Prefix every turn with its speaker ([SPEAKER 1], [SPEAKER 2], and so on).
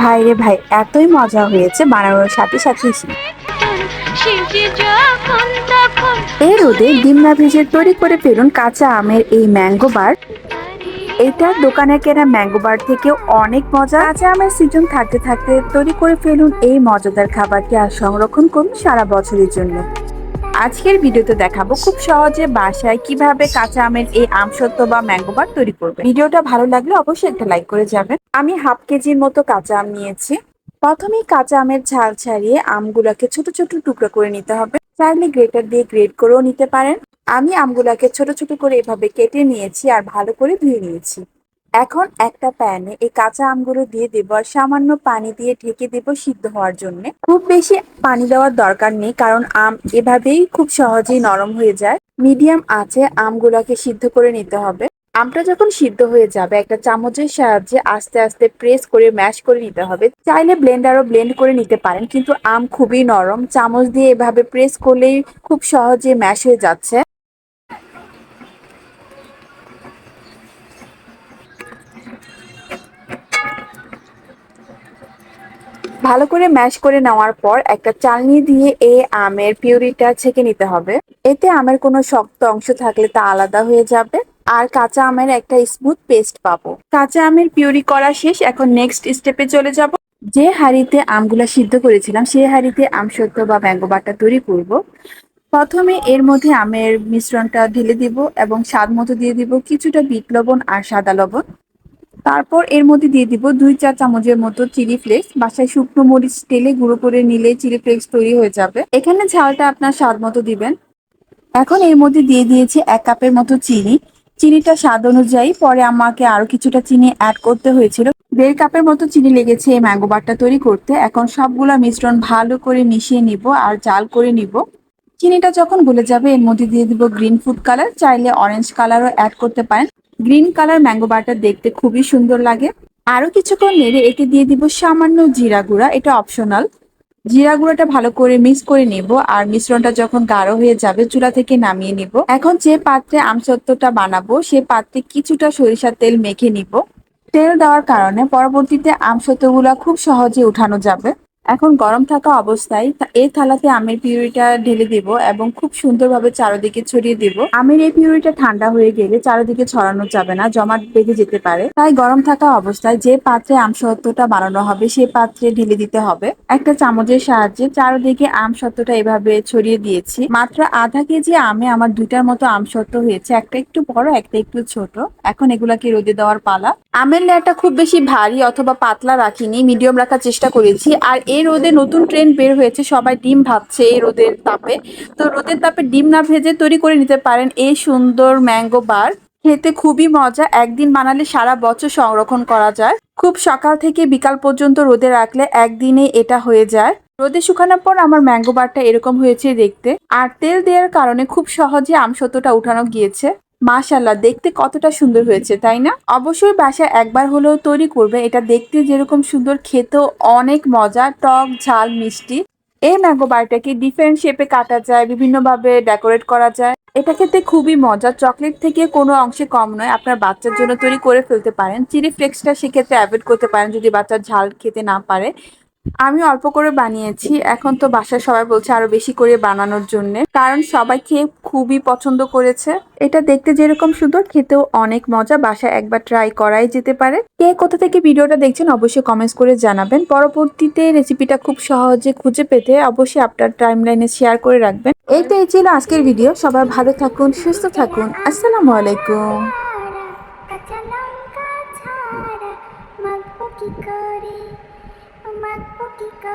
[SPEAKER 1] ভাই রে ভাই, এতই মজা হয়েছে বানানোর সাথে সাথে। এই রোদে ডিম না ভেজে তৈরি করে ফেলুন কাঁচা আমের এই ম্যাঙ্গো বার। এটা দোকানে কেনা ম্যাঙ্গো বার থেকেও অনেক মজা। কাঁচা আমের সিজন থাকতে থাকতে তৈরি করে ফেলুন এই মজাদার খাবারটি আর সংরক্ষণ করুন সারা বছরের জন্য। আজকের ভিডিওতে দেখাবো খুব সহজে বাসায় কিভাবে কাঁচা আমের এই আমসত্ত্ব বা ম্যাঙ্গো বার তৈরি করবে। ভিডিওটা ভালো লাগলে অবশ্যই একটা লাইক করে যাবেন। আমি হাফ কেজির মতো কাঁচা আম নিয়েছি। প্রথমেই কাঁচা আমের ঝাল ছাড়িয়ে আমগুলাকে ছোট ছোট টুকরো করে নিতে হবে। চাইলে গ্রেটার দিয়ে গ্রেট করেও নিতে পারেন। আমি আমগুলাকে ছোট ছোট করে এভাবে কেটে নিয়েছি আর ভালো করে ধুয়ে নিয়েছি। এখন একটা প্যানে এই কাঁচা আমগুলো দিয়ে দেব আর সামান্য পানি দিয়ে ঢেকে দেব সিদ্ধ হওয়ার জন্য। খুব বেশি পানি দেওয়ার দরকার নেই, কারণ আম এভাবেই খুব সহজেই নরম হয়ে যায়। মিডিয়াম আঁচে আমগুলাকে সিদ্ধ করে নিতে হবে। আমটা যখন সিদ্ধ হয়ে যাবে একটা চামচের সাহায্যে আস্তে আস্তে প্রেস করে ম্যাশ করে নিতে হবে। চাইলে ব্লেন্ডারও ব্লেন্ড করে নিতে পারেন, কিন্তু আম খুবই নরম, চামচ দিয়ে এভাবে প্রেস করলেই খুব সহজে ম্যাশ হয়ে যাচ্ছে। ভালো করে ম্যাশ করে নেওয়ার পর একটা চালনি দিয়ে এই আমের পিউরিটা ছেঁকে নিতে হবে। এতে আমের কোনো শক্ত অংশ থাকলে তা আলাদা হয়ে যাবে আর কাঁচা আমের একটা স্মুথ পেস্ট পাবো। কাঁচা আমের পিউরি করা শেষ। এখন নেক্সট স্টেপে চলে যাব। যে হাঁড়িতে আমগুলা সিদ্ধ করেছিলাম সেই হাঁড়িতে আমসত্ত্ব বা ম্যাঙ্গো বারটা তৈরি করব। প্রথমে এর মধ্যে আমের মিশ্রণটা ঢেলে দিব এবং স্বাদ মতো দিয়ে দিব কিছুটা বিট লবণ আর সাদা লবণ। তারপর এর মধ্যে দিয়ে দিব 2-4 চামচের মতো চিলি ফ্লেক্স। বাসায় শুকনো মরিচ তেলে গুঁড়ো করে নিলে চিলি ফ্লেক্স তৈরি হয়ে যাবে। এখানে ঝালটা আপনার স্বাদ মতো দিবেন। এখন এর মধ্যে দিয়ে দিয়েছি 1 কাপের মতো চিনি। চিনিটা স্বাদ অনুযায়ী, পরে আমাকে আরো কিছুটা চিনি অ্যাড করতে হয়েছিল। 1.5 কাপের মতো চিনি লেগেছে এই ম্যাঙ্গো বারটা তৈরি করতে। এখন সবগুলা মিশ্রণ ভালো করে মিশিয়ে নিব আর জাল করে নিব। চিনিটা যখন গলে যাবে এর মধ্যে দিয়ে দিব গ্রিন ফুড কালার, চাইলে অরেঞ্জ কালারও অ্যাড করতে পারেন। গ্রিন কালার ম্যাঙ্গো বারটা দেখতে খুবই সুন্দর লাগে। আরো কিছুক্ষণ নেড়ে এতে দিয়ে দিব সামান্য জিরা গুঁড়া, এটা অপশনাল। জিরা গুঁড়াটা ভালো করে মিক্স করে নিব আর মিশ্রণটা যখন গাঢ় হয়ে যাবে চুলা থেকে নামিয়ে নিব। এখন যে পাত্রে আমসত্ত্বটা বানাবো সে পাত্রে কিছুটা সরিষার তেল মেখে নিব। তেল দেওয়ার কারণে পরবর্তীতে আমসত্ত্বগুলা খুব সহজে উঠানো যাবে। এখন গরম থাকা অবস্থায় এই থালাতে আমের পিউরিটা ঢেলে দেব এবং খুব সুন্দরভাবে চারদিকে ছড়িয়ে দেব। আমের এই পিউরিটা ঠান্ডা হয়ে গেলে চারদিকে ছড়ানো যাবে না, জমাট বেঁধে যেতে পারে। তাই গরম থাকা অবস্থায় যে পাত্রে আমসত্ত্বটা বানানো হবে সেই পাত্রে ঢেলে দিতে হবে। একটা চামচের সাহায্যে চারদিকে আমসত্ত্বটা এভাবে ছড়িয়ে দিয়েছি। মাত্র আধা কেজি আমে আমার 2টার মতো আমসত্ত্ব হয়েছে, একটা একটু বড় একটা একটু ছোট। এখন এগুলাকে রোদে দেওয়ার পালা। আমের লেয়ারটা খুব বেশি ভারী অথবা পাতলা রাখিনি, মিডিয়াম রাখার চেষ্টা করেছি। আর এই রোদে নতুন ট্রেন্ড বের হয়েছে, সবাই ডিম ভাজছে এই রোদের তাপে। তো রোদের তাপে ডিম না ভেজে তৈরি করে নিতে পারেন এই সুন্দর ম্যাঙ্গো বার। খেতে খুবই মজা, একদিন বানালে সারা বছর সংরক্ষণ করা যায়। খুব সকাল থেকে বিকাল পর্যন্ত রোদে রাখলে একদিনে এটা হয়ে যায়। রোদে শুকানোর পর আমার ম্যাঙ্গো বারটা এরকম হয়েছে দেখতে। আর তেল দেওয়ার কারণে খুব সহজে আমসত্ত্বটা উঠানো গিয়েছে। মাশাআল্লাহ, দেখতে কতটা সুন্দর হয়েছে তাই না? অবশ্যই বাসায় একবার হলেও তৈরি করবে। এটা দেখতে যেরকম সুন্দর, খেতেও অনেক মজা, টক ঝাল মিষ্টি। এই ম্যাঙ্গো বারটাকে ডিফারেন্ট শেপে কাটা যায়, বিভিন্নভাবে ডেকোরেট করা যায়। এটা খেতে খুবই মজা, চকলেট থেকে কোনো অংশে কম নয়। আপনার বাচ্চার জন্য তৈরি করে ফেলতে পারেন। চিলি ফ্লেক্সটা সেক্ষেত্রে অ্যাভয়েড করতে পারেন যদি বাচ্চা ঝাল খেতে না পারে। আমি অল্প করে বানিয়েছি, এখন তো বাসায় সবাই বলছে আরো বেশি করে বানানোর জন্য, কারণ সবাই খেয়ে খুবই পছন্দ করেছে। এটা দেখতে যেরকম সুন্দর, খেতেও অনেক মজা। বাসায় একবার ট্রাই করাই যেতে পারে। কে কোথা থেকে ভিডিওটা দেখছেন অবশ্যই কমেন্টস করে জানাবেন। পরবর্তীতে রেসিপিটা খুব সহজে খুঁজে পেতে অবশ্যই আপনার টাইমলাইনে শেয়ার করে রাখবেন। এই ছিল আজকের ভিডিও। সবাই ভালো থাকুন, সুস্থ থাকুন। আসসালামু আলাইকুম। কাঁচা লঙ্কা ছাড়া মাখবো কি করে, মাখবো কি করে।